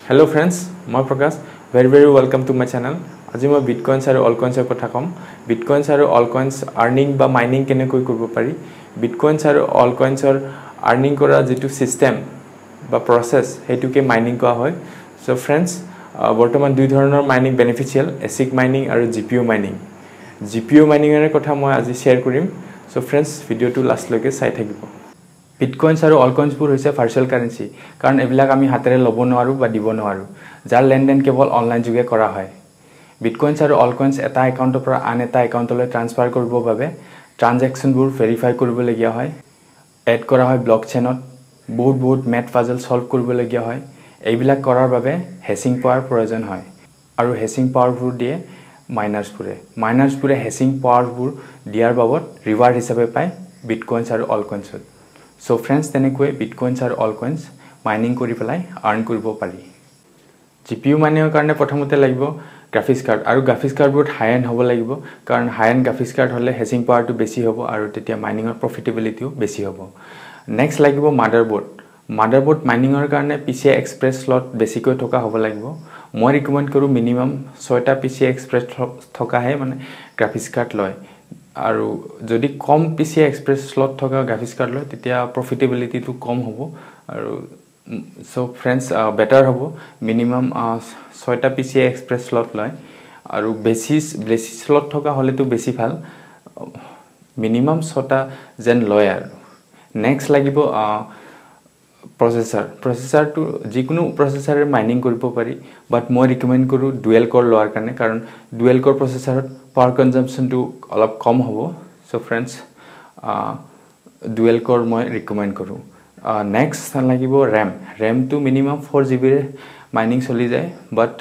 Hello friends, মই প্ৰকাশ very welcome to my channel. আজি মই বিটকয়েন্স আৰু অলকয়েন্সৰ কথা কম. বিটকয়েন্স আৰু অলকয়েন্স আৰ্নিং বা মাইনিং কেনেকৈ কৰিব পাৰি. বিটকয়েন্স আৰু অলকয়েন্সৰ আৰ্নিং কৰা যেটো সিস্টেম বা প্ৰসেস হেতুকে মাইনিং কোৱা হয়. সো फ्रेंड्स, বৰ্তমান দুই ধৰণৰ মাইনিং বেনিফিচিয়াল, এসিক মাইনিং আৰু জিপিইউ মাইনিং. জিপিইউ মাইনিংৰ কথা মই আজি শেয়াৰ কৰিম. সো फ्रेंड्स, ভিডিওটো লাষ্ট লৈকে চাই থাকিব. বিটকয়েন্স আৰু অলকয়েন্সবোৰ হৈছে ভাৰ্চুৱেল কাৰেন্সি কাৰণ এবিলাক আমি হাতেৰে লব নোৱাৰো বা দিব নোৱাৰো যাৰ লেনদেন কেৱল অনলাইন যোগে কৰা হয় বিটকয়েন্স আৰু অলকয়েন্স এটা একাউণ্টৰ পৰা আন এটা একাউণ্টলৈ ট্ৰান্সফাৰ কৰিবৰ বাবে ট্ৰানজেকচনবোৰ ভেৰিফাই কৰিবলগীয়া হয় এড কৰা হয় ব্লকচেইনত বহুত মেথ পাজল সলভ কৰিবলগীয়া হয় এইবিলাক কৰাৰ বাবে হেচিং পাৱাৰ প্ৰয়োজন হয় আৰু হেচিং পাৱাৰবোৰ দিয়ে মাইনাৰ্ছবোৰে হেচিং পাৱাৰবোৰ দিয়াৰ বাবদ ৰিৱাৰ্ড হিচাপে পায় বিটকয়েন্স আৰু অলকয়েন্সত So friends, তেনেকৈ বিটকয়েন্স আৰু অলকয়েন্স মাইনিং কৰি পেলাই আৰ্ন কৰিব পাৰি জিপিইউ মাইনিংৰ কাৰণে প্ৰথমতে লাগিব গ্ৰাফিক্স কাৰ্ড আৰু গ্ৰাফিক্স কাৰ্ডবোৰ হাই এন্ড হ'ব লাগিব কাৰণ হাই এন্ড গ্ৰাফিক্স কাৰ্ড হলে হেচিং পাৱাৰটো বেছি হ'ব আৰু তেতিয়া মাইনিংৰ প্ৰফিটেবিলিটিও বেছি হ'ব নেক্সট লাগিব মাদাৰবোৰ্ড মাইনিংৰ কাৰণে PCI Express স্লট বেছিকৈ থকা হ'ব লাগিব মই ৰিকমেন্ড কৰো মিনিমাম 6টা PCI Express থকাহে মানে গ্ৰাফিক্স কাৰ্ড লয় আৰু যদি কম PCI Express slot থকা গ্ৰাফিক্স কাৰ্ড লয় তেতিয়া প্ৰফিটেবিলিটি টো কম হ'ব আৰু সো फ्रेंड्स বেটাৰ হ'ব মিনিমাম 6টা PCI Express slot লয় আৰু বেছি slot থকা হলে তো বেছি ভাল মিনিমাম 6টা যেন লয় আৰু নেক্সট লাগিব প্ৰসেসৰ to যিকোনো প্ৰসেসৰে মাইনিং কৰিব পাৰি বাট মই ৰিকমেন্ড কৰো ডুৱেল কোৰ লোৱাৰ কাৰণে কাৰণ ডুৱেল কোৰ প্ৰসেসৰত পাৱাৰ কনজাম্পশন to অলপ কম হ'ব সো फ्रेंड्स ডুৱেল কোৰ মই ৰিকমেন্ড কৰো নেক্সট লাগিব RAM to minimum 4GB mining চলি যায় বাট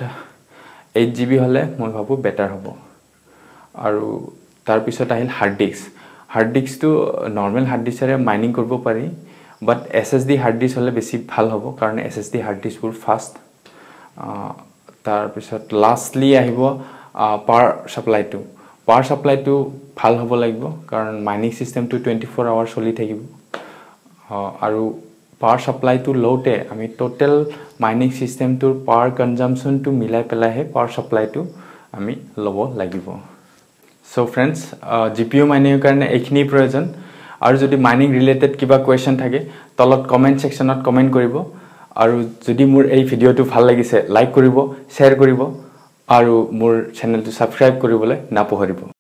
8GB হলে মই ভাবো বেটাৰ হ'ব আৰু তাৰ পিছত আহিল hard disk to normal hard ডিস্কৰে মাইনিং কৰিব পাৰি But SSD hard disk হলে বেছি ভাল হ'ব কাৰণ SSD hard disk বোৰ ফাস্ট তাৰ পিছত লাষ্টলি আহিব পাৱাৰ সাপ্লাই টো ভাল হ'ব লাগিব কাৰণ মাইনিং সিস্টেম টো 24 আৱাৰ চলি থাকিব আৰু পাৱাৰ সাপ্লাই টো লওতে আমি টোটাল মাইনিং সিস্টেম টোৰ পাৱাৰ কনজাম্পশন টো মিলাই পেলাইহে পাৱাৰ সাপ্লাই টো আমি লব লাগিব সো फ्रेंड्स জিপিইউ মাইনিংৰ কাৰণে এইখিনি প্ৰয়োজন আৰু যদি মাইনিং ৰিলেটেড কিবা কোৱেশ্চন থাকে তলত কমেন্ট সেকশনত কমেন্ট কৰিব আৰু যদি মোৰ এই ভিডিওটো ভাল লাগিছে লাইক কৰিব শেয়াৰ কৰিব আৰু মোৰ চেনেলটো সাবস্ক্ৰাইব কৰিবলৈ নাপাহৰিব